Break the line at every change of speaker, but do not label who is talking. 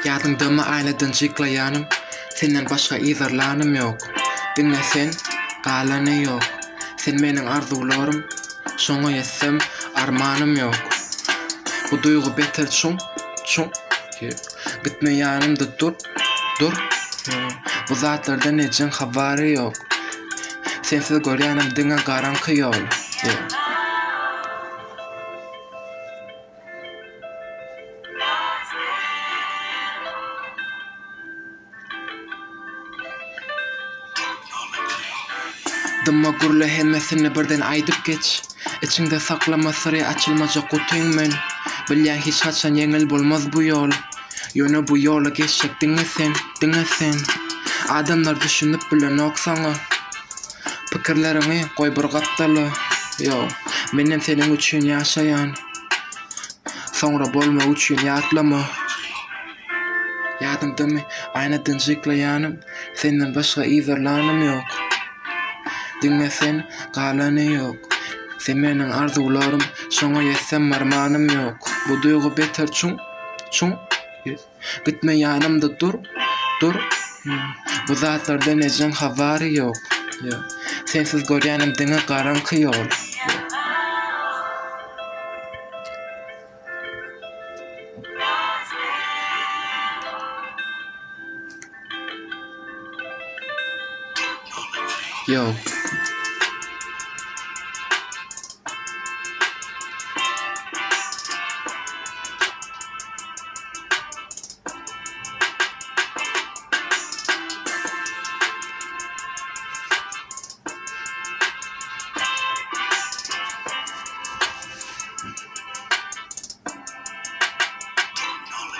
Yadımda aynadan jyklayanım, senden başka izarlanım yok. Dinlesen, galanı yok. Sen menin arzularım, şoňa ýetsem armanım yok. Bu duygu beter çuň, gitme yanımda dur. Bu zatlardan ejen habary yok. Sensiz görýänim diňe garanky ýol. Dymma gurly hemmesini birden aýdyp geç. İçinde saklama sırrı açılmacak kutuň men. Bilýän hiç haçan yeňil bolmaz bu ýol. Ýöne bu ýola geçjek diňe sen. Adamlar düşünüp bilen oksaňa. Pikirleriňi goý bir gapdaly. Yo, menem seniň üçin ýaşaýan. Soňra bolmak üçin ýatlama. Ýadymdamy aynadan jyklaýanym, senden başga izarlanım yok. Dinlesen, galany yok. Sen meniň arzularym, şoňa ýetsem armanym yok. Bu duygu beter çuň, gitme ýanymda dur. Bu zatlardan ejen habary yok. Sensiz görýänim diňe garanky ýol. Yo,